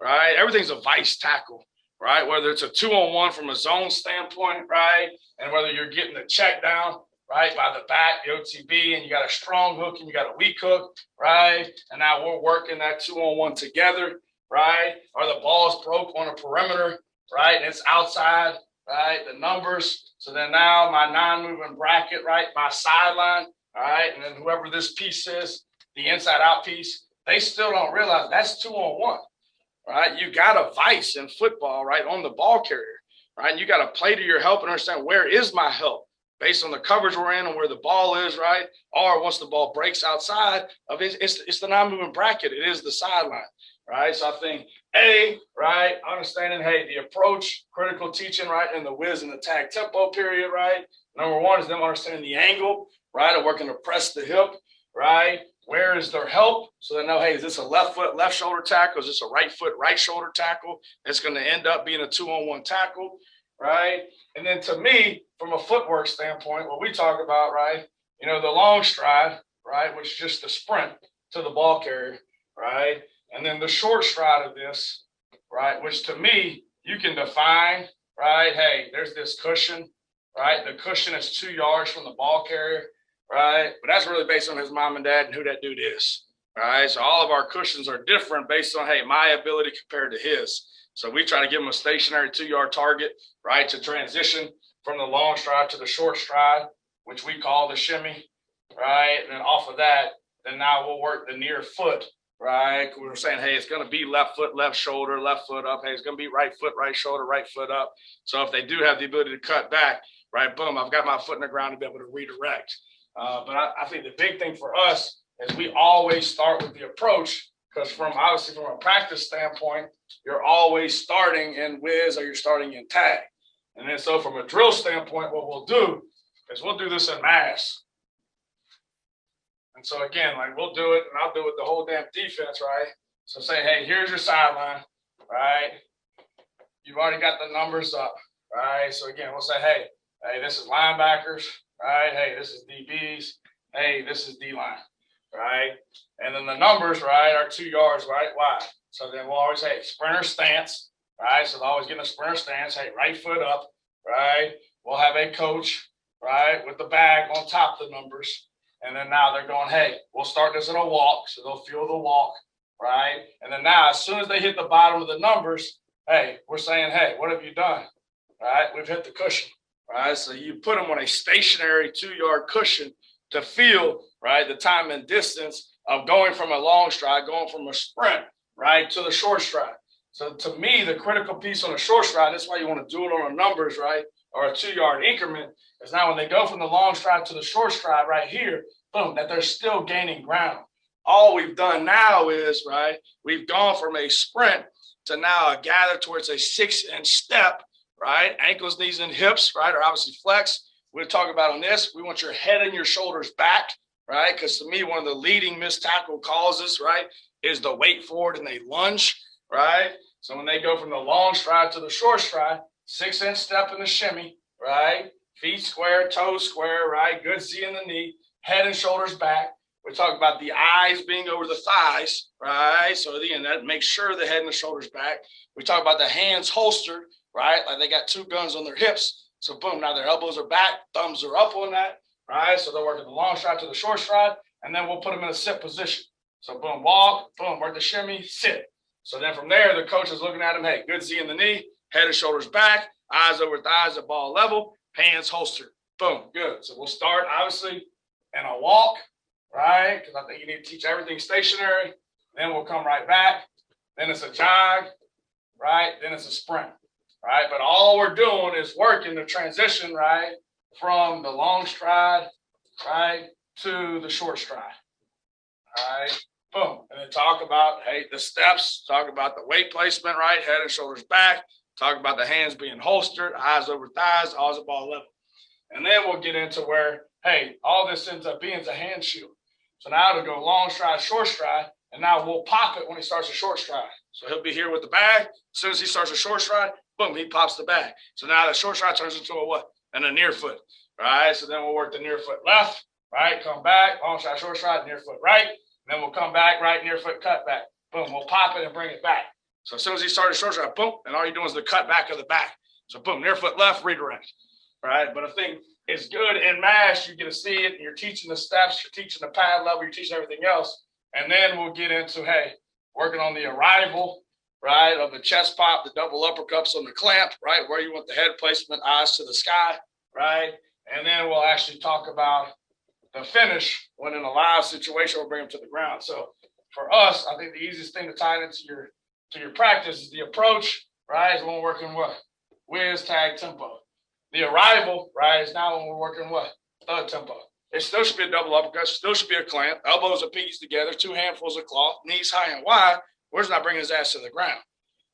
right? Everything's a vice tackle, right? Whether it's a 2-on-1 from a zone standpoint, right? And whether you're getting the check down, right, by the back, the OTB, and you got a strong hook and you got a weak hook, right? And now we're working that 2-on-1 together, right? Or the ball's broke on a perimeter, right? And it's outside, right? The numbers. So then now my non-moving bracket, right? My sideline, all right? And then whoever this piece is, the inside out piece, they still don't realize that's 2-on-1, right? You got a vice in football, right? On the ball carrier, right? And you got to play to your help and understand where is my help based on the coverage we're in and where the ball is, right? Or once the ball breaks outside of it, it's the non-moving bracket. It is the sideline, right? So I think, right, understanding, the approach, critical teaching, right, and the whiz and the tag tempo period, right? Number one is them understanding the angle, right, of working to press the hip, right? Where is their help? So they know, is this a left foot, left shoulder tackle? Is this a right foot, right shoulder tackle? It's going to end up being a 2-on-1 tackle, right? And then to me, from a footwork standpoint, what we talk about, right, the long stride, right, which is just the sprint to the ball carrier, right? And then the short stride of this, right, which to me, you can define, right, there's this cushion, right? The cushion is 2 yards from the ball carrier, right? But that's really based on his mom and dad and who that dude is, right? So all of our cushions are different based on, my ability compared to his. So we try to give him a stationary 2-yard target, right, to transition from the long stride to the short stride, which we call the shimmy, right? And then off of that, then now we'll work the near foot, right? We're saying, it's going to be left foot, left shoulder, left foot up. It's going to be right foot, right shoulder, right foot up. So if they do have the ability to cut back, right, boom, I've got my foot in the ground to be able to redirect. But I think the big thing for us is we always start with the approach, because from a practice standpoint, you're always starting in whiz or you're starting in tag. And then so from a drill standpoint, what we'll do is we'll do this in mass. And so again, we'll do it, and I'll do it the whole damn defense, right? So say, here's your sideline, right? You've already got the numbers up, right? So again, we'll say, hey, this is linebackers, right? Hey, this is DBs. Hey, this is D-line, right? And then the numbers, right, are 2 yards, right? Wide. So then we'll always say sprinter stance, right? So they'll always get in a sprinter stance. Right foot up, right? We'll have a coach, right, with the bag on top of the numbers. And then now they're going, we'll start this in a walk. So they'll feel the walk, right? And then now, as soon as they hit the bottom of the numbers, we're saying, what have you done? Right? We've hit the cushion, right? So you put them on a stationary 2-yard cushion to feel, right, the time and distance of going from a long stride, going from a sprint, right, to the short stride. So to me, the critical piece on the short stride, that's why you want to do it on the numbers, right, or a 2-yard increment, is now when they go from the long stride to the short stride right here, boom, that they're still gaining ground. All we've done now is, right, we've gone from a sprint to now a gather towards a 6-inch step, right, ankles, knees, and hips, right, are obviously flex. We'll talk about on this, we want your head and your shoulders back, right, because to me, one of the leading missed tackle causes, right, is the weight forward and they lunge, right? So when they go from the long stride to the short stride, 6-inch step in the shimmy, right? Feet square, toes square, right? Good Z in the knee, head and shoulders back. We talk about the eyes being over the thighs, right? So again, that makes sure the head and the shoulders back. We talk about the hands holstered, right? Like they got two guns on their hips. So boom, now their elbows are back, thumbs are up on that, right? So they're working the long stride to the short stride, and then we'll put them in a sit position. So boom, walk, boom, work the shimmy, sit. So then from there, the coach is looking at him, hey, good Z in the knee, head and shoulders back, eyes over thighs at ball level, hands holstered. Boom, good. So we'll start, obviously, in a walk, right? Because I think you need to teach everything stationary. Then we'll come right back. Then it's a jog, right? Then it's a sprint, right? But all we're doing is working the transition, right, from the long stride, right, to the short stride, all right? Boom. And then talk about, hey, the steps, talk about the weight placement, right? Head and shoulders back. Talk about the hands being holstered, eyes over thighs, eyes at ball level. And then we'll get into where, hey, all this ends up being is a hand shield. So now it'll go long stride, short stride, and now we'll pop it when he starts a short stride. So he'll be here with the bag. As soon as he starts a short stride, boom, he pops the bag. So now the short stride turns into a what? And a near foot, right? So then we'll work the near foot left, right? Come back, long stride, short stride, near foot right. Then we'll come back, right, near foot cut back. Boom, we'll pop it and bring it back. So as soon as he started short stride, boom, and all you're doing is the cut back of the back. So boom, near foot left, redirect, right? But I think it's good in MASH, you get to see it, you're teaching the steps, you're teaching the pad level, you're teaching everything else. And then we'll get into, hey, working on the arrival, right, of the chest pop, the double uppercuts on the clamp, right, where you want the head placement, eyes to the sky, right? And then we'll actually talk about the finish when in a live situation, we'll bring them to the ground. So for us, I think the easiest thing to tie into your practice is the approach, right, is when we're working what? Whiz, tag, tempo. The arrival, right, is now when we're working what? Thud tempo. It still should be a double uppercut, still should be a clamp, elbows and pinkies together, two handfuls of cloth, knees high and wide. We're just not bringing his ass to the ground.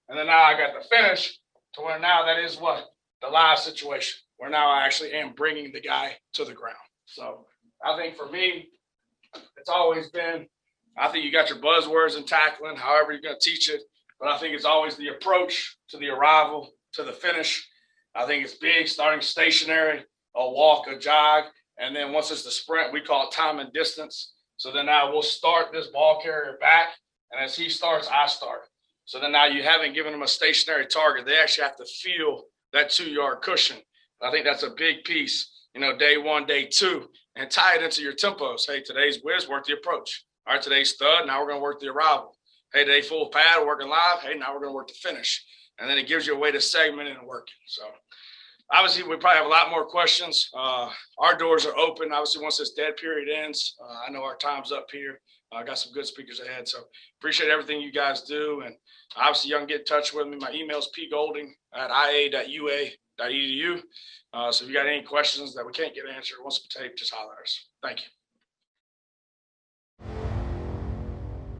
And then now I got the finish to where now that is what? The live situation, where now I actually am bringing the guy to the ground. So I think for me, it's always been, I think you got your buzzwords in tackling, however you're going to teach it. But I think it's always the approach to the arrival, to the finish. I think it's big, starting stationary, a walk, a jog. And then once it's the sprint, we call it time and distance. So then now we'll start this ball carrier back. And as he starts, I start. So then now you haven't given them a stationary target. They actually have to feel that 2-yard cushion. I think that's a big piece, day one, day two, and tie it into your tempos. Hey, today's whiz, work the approach. All right, today's stud, now we're going to work the arrival. Hey, today full pad, working live. Hey, now we're going to work the finish. And then it gives you a way to segment it and work it. So obviously, we probably have a lot more questions. Our doors are open. Obviously, once this dead period ends, I know our time's up here. I got some good speakers ahead. So appreciate everything you guys do. And obviously, you can get in touch with me. My email is pgolding@ia.ua.edu. So if you got any questions that we can't get answered, once a tape, just holler at us. Thank you.